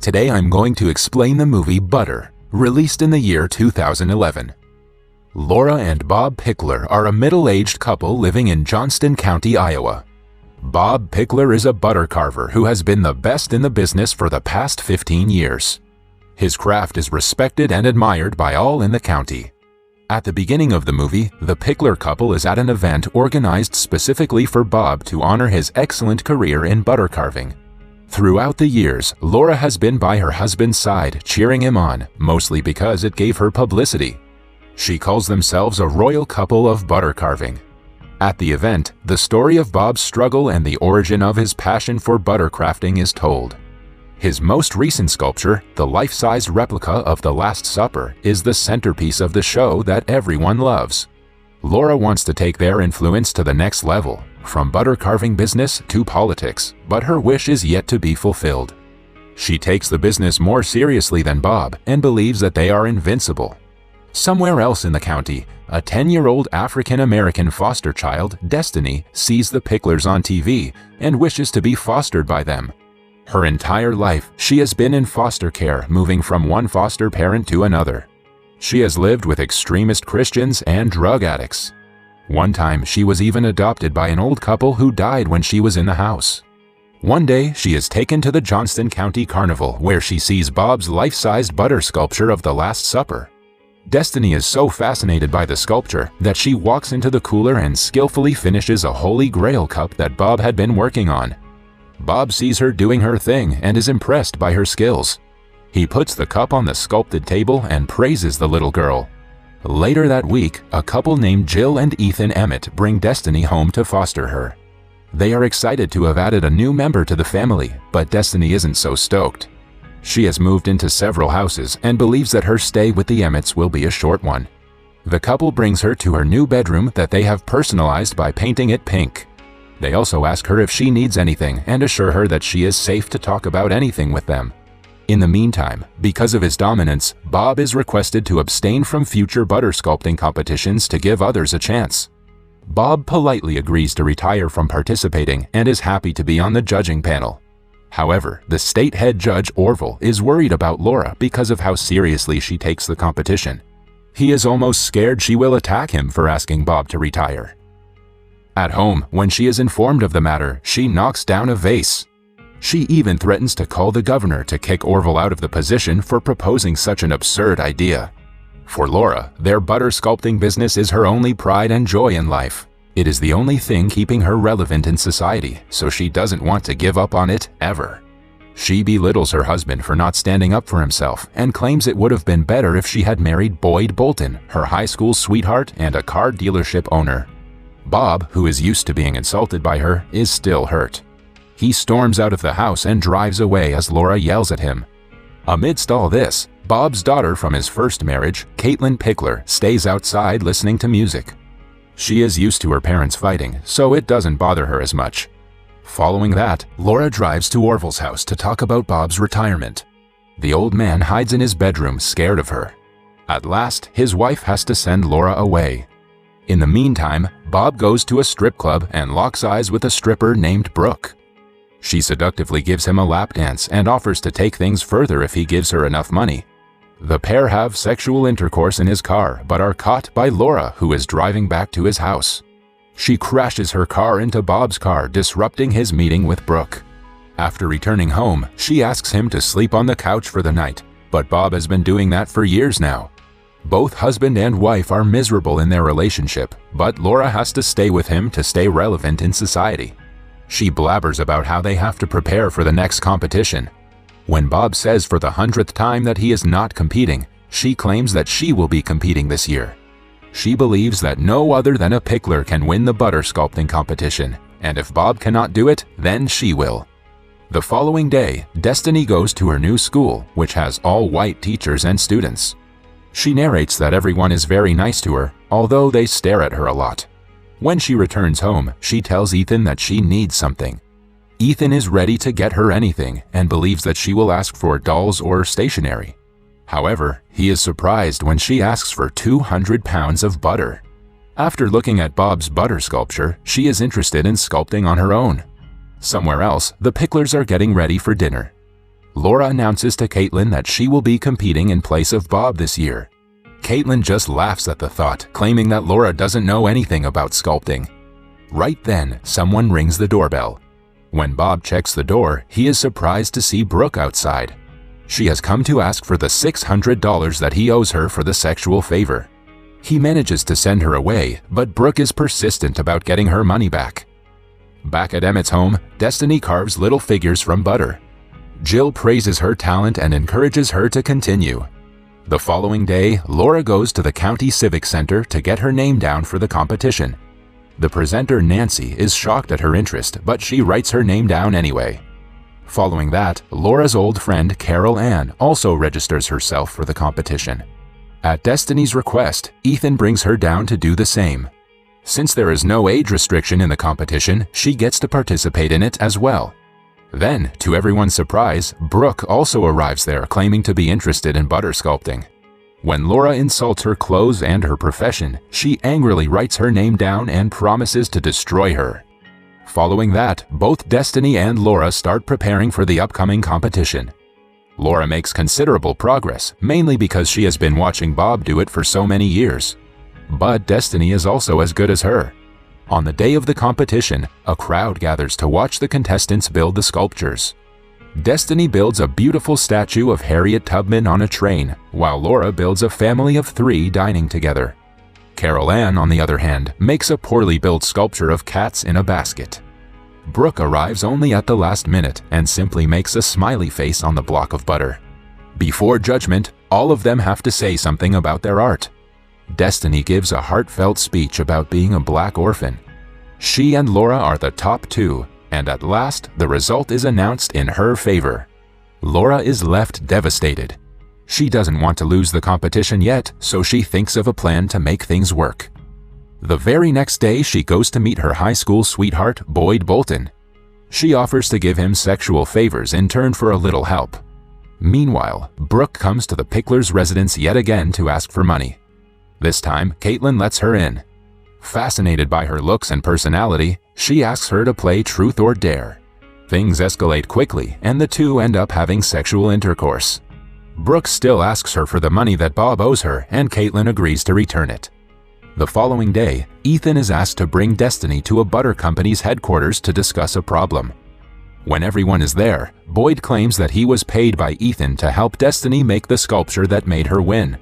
Today I'm going to explain the movie Butter, released in the year 2011. Laura and Bob Pickler are a middle-aged couple living in Johnston County, Iowa. Bob Pickler is a butter carver who has been the best in the business for the past 15 years. His craft is respected and admired by all in the county. At the beginning of the movie, the Pickler couple is at an event organized specifically for Bob to honor his excellent career in butter carving. Throughout the years, Laura has been by her husband's side, cheering him on, mostly because it gave her publicity. She calls themselves a royal couple of butter carving. At the event, the story of Bob's struggle and the origin of his passion for butter crafting is told. His most recent sculpture, the life-sized replica of The Last Supper, is the centerpiece of the show that everyone loves. Laura wants to take their influence to the next level, from butter carving business to politics, but her wish is yet to be fulfilled. She takes the business more seriously than Bob and believes that they are invincible. Somewhere else in the county, a 10-year-old African-American foster child, Destiny, sees the Picklers on TV and wishes to be fostered by them. Her entire life, she has been in foster care, moving from one foster parent to another. She has lived with extremist Christians and drug addicts. One time, she was even adopted by an old couple who died when she was in the house. One day, she is taken to the Johnston County Carnival, where she sees Bob's life-sized butter sculpture of The Last Supper. Destiny is so fascinated by the sculpture that she walks into the cooler and skillfully finishes a Holy Grail cup that Bob had been working on. Bob sees her doing her thing and is impressed by her skills. He puts the cup on the sculpted table and praises the little girl. Later that week, a couple named Jill and Ethan Emmett bring Destiny home to foster her. They are excited to have added a new member to the family, but Destiny isn't so stoked. She has moved into several houses and believes that her stay with the Emmets will be a short one. The couple brings her to her new bedroom that they have personalized by painting it pink. They also ask her if she needs anything and assure her that she is safe to talk about anything with them. In the meantime, because of his dominance, Bob is requested to abstain from future butter sculpting competitions to give others a chance. Bob politely agrees to retire from participating and is happy to be on the judging panel. However, the state head judge Orville is worried about Laura because of how seriously she takes the competition. He is almost scared she will attack him for asking Bob to retire. At home, when she is informed of the matter, she knocks down a vase. She even threatens to call the governor to kick Orville out of the position for proposing such an absurd idea. For Laura, their butter sculpting business is her only pride and joy in life. It is the only thing keeping her relevant in society, so she doesn't want to give up on it ever. She belittles her husband for not standing up for himself and claims it would have been better if she had married Boyd Bolton, her high school sweetheart and a car dealership owner. Bob, who is used to being insulted by her, is still hurt. He storms out of the house and drives away as Laura yells at him. Amidst all this, Bob's daughter from his first marriage, Caitlin Pickler, stays outside listening to music. She is used to her parents fighting, so it doesn't bother her as much. Following that, Laura drives to Orville's house to talk about Bob's retirement. The old man hides in his bedroom, scared of her. At last, his wife has to send Laura away. In the meantime, Bob goes to a strip club and locks eyes with a stripper named Brooke. She seductively gives him a lap dance and offers to take things further if he gives her enough money. The pair have sexual intercourse in his car, but are caught by Laura, who is driving back to his house. She crashes her car into Bob's car, disrupting his meeting with Brooke. After returning home, she asks him to sleep on the couch for the night, but Bob has been doing that for years now. Both husband and wife are miserable in their relationship, but Laura has to stay with him to stay relevant in society. She blabbers about how they have to prepare for the next competition. When Bob says for the 100th time that he is not competing, she claims that she will be competing this year. She believes that no other than a Pickler can win the butter sculpting competition, and if Bob cannot do it, then she will. The following day, Destiny goes to her new school, which has all white teachers and students. She narrates that everyone is very nice to her, although they stare at her a lot. When she returns home, she tells Ethan that she needs something. Ethan is ready to get her anything and believes that she will ask for dolls or stationery. However, he is surprised when she asks for 200 pounds of butter. After looking at Bob's butter sculpture, she is interested in sculpting on her own. Somewhere else, the Picklers are getting ready for dinner. Laura announces to Caitlin that she will be competing in place of Bob this year. Caitlin just laughs at the thought, claiming that Laura doesn't know anything about sculpting. Right then, someone rings the doorbell. When Bob checks the door, he is surprised to see Brooke outside. She has come to ask for the $600 that he owes her for the sexual favor. He manages to send her away, but Brooke is persistent about getting her money back. Back at Emmett's home, Destiny carves little figures from butter. Jill praises her talent and encourages her to continue. The following day, Laura goes to the County Civic Center to get her name down for the competition. The presenter, Nancy, is shocked at her interest, but she writes her name down anyway. Following that, Laura's old friend, Carol Ann, also registers herself for the competition. At Destiny's request, Ethan brings her down to do the same. Since there is no age restriction in the competition, she gets to participate in it as well. Then, to everyone's surprise, Brooke also arrives there claiming to be interested in butter sculpting. When Laura insults her clothes and her profession, she angrily writes her name down and promises to destroy her. Following that, both Destiny and Laura start preparing for the upcoming competition. Laura makes considerable progress, mainly because she has been watching Bob do it for so many years. But Destiny is also as good as her. On the day of the competition, a crowd gathers to watch the contestants build the sculptures. Destiny builds a beautiful statue of Harriet Tubman on a train, while Laura builds a family of 3 dining together. Carol Ann, on the other hand, makes a poorly built sculpture of cats in a basket. Brooke arrives only at the last minute and simply makes a smiley face on the block of butter. Before judgment, all of them have to say something about their art. Destiny gives a heartfelt speech about being a black orphan. She and Laura are the top 2, and at last, the result is announced in her favor. Laura is left devastated. She doesn't want to lose the competition yet, so she thinks of a plan to make things work. The very next day, she goes to meet her high school sweetheart, Boyd Bolton. She offers to give him sexual favors in turn for a little help. Meanwhile, Brooke comes to the Pickler's residence yet again to ask for money. This time, Caitlin lets her in. Fascinated by her looks and personality, she asks her to play Truth or Dare. Things escalate quickly, and the two end up having sexual intercourse. Brooke still asks her for the money that Bob owes her, and Caitlin agrees to return it. The following day, Ethan is asked to bring Destiny to a butter company's headquarters to discuss a problem. When everyone is there, Boyd claims that he was paid by Ethan to help Destiny make the sculpture that made her win.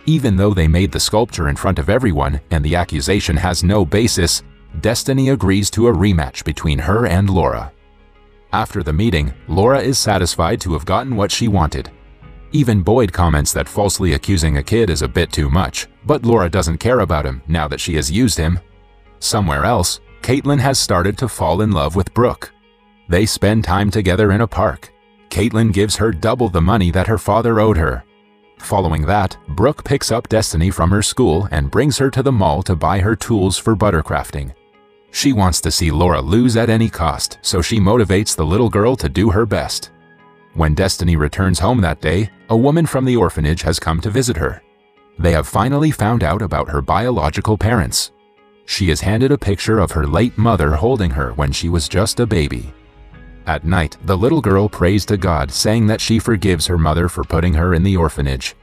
Even though they made the sculpture in front of everyone and the accusation has no basis, Destiny agrees to a rematch between her and Laura. After the meeting, Laura is satisfied to have gotten what she wanted. Even Boyd comments that falsely accusing a kid is a bit too much, but Laura doesn't care about him now that she has used him. Somewhere else, Caitlin has started to fall in love with Brooke. They spend time together in a park. Caitlin gives her double the money that her father owed her. Following that, Brooke picks up Destiny from her school and brings her to the mall to buy her tools for buttercrafting. She wants to see Laura lose at any cost, so she motivates the little girl to do her best. When Destiny returns home that day, a woman from the orphanage has come to visit her. They have finally found out about her biological parents. She is handed a picture of her late mother holding her when she was just a baby. At night, the little girl prays to God, saying that she forgives her mother for putting her in the orphanage.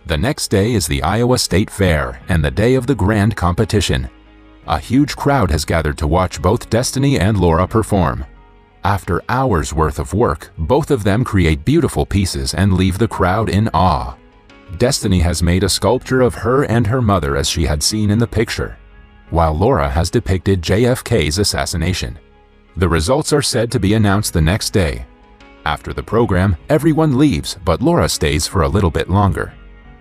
The next day is the Iowa State Fair and the day of the grand competition. A huge crowd has gathered to watch both Destiny and Laura perform. After hours worth of work, both of them create beautiful pieces and leave the crowd in awe. Destiny has made a sculpture of her and her mother as she had seen in the picture, while Laura has depicted JFK's assassination. The results are said to be announced the next day. After the program, everyone leaves, but Laura stays for a little bit longer.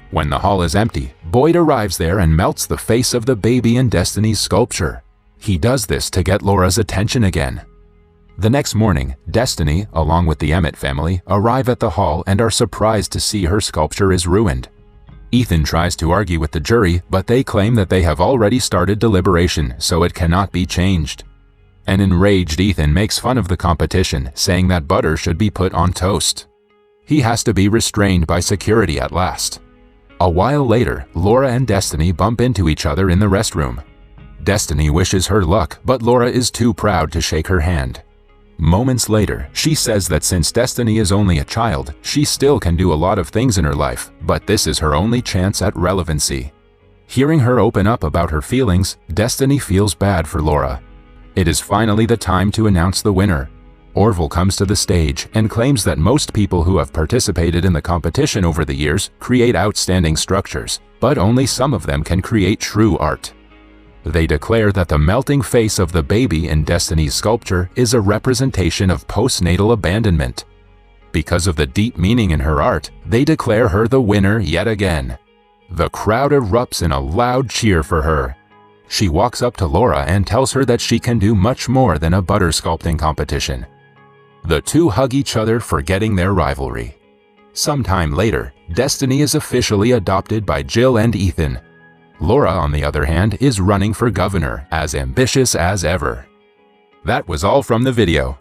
When the hall is empty, Boyd arrives there and melts the face of the baby in Destiny's sculpture. He does this to get Laura's attention again. The next morning, Destiny, along with the Emmett family, arrive at the hall and are surprised to see her sculpture is ruined. Ethan tries to argue with the jury, but they claim that they have already started deliberation, so it cannot be changed. An enraged Ethan makes fun of the competition, saying that butter should be put on toast. He has to be restrained by security at last. A while later, Laura and Destiny bump into each other in the restroom. Destiny wishes her luck, but Laura is too proud to shake her hand. Moments later, she says that since Destiny is only a child, she still can do a lot of things in her life, but this is her only chance at relevancy. Hearing her open up about her feelings, Destiny feels bad for Laura. It is finally the time to announce the winner. Orville comes to the stage and claims that most people who have participated in the competition over the years create outstanding structures, but only some of them can create true art. They declare that the melting face of the baby in Destiny's sculpture is a representation of postnatal abandonment. Because of the deep meaning in her art, they declare her the winner yet again. The crowd erupts in a loud cheer for her. She walks up to Laura and tells her that she can do much more than a butter sculpting competition. The two hug each other, forgetting their rivalry. Sometime later, Destiny is officially adopted by Jill and Ethan. Laura, on the other hand, is running for governor, as ambitious as ever. That was all from the video.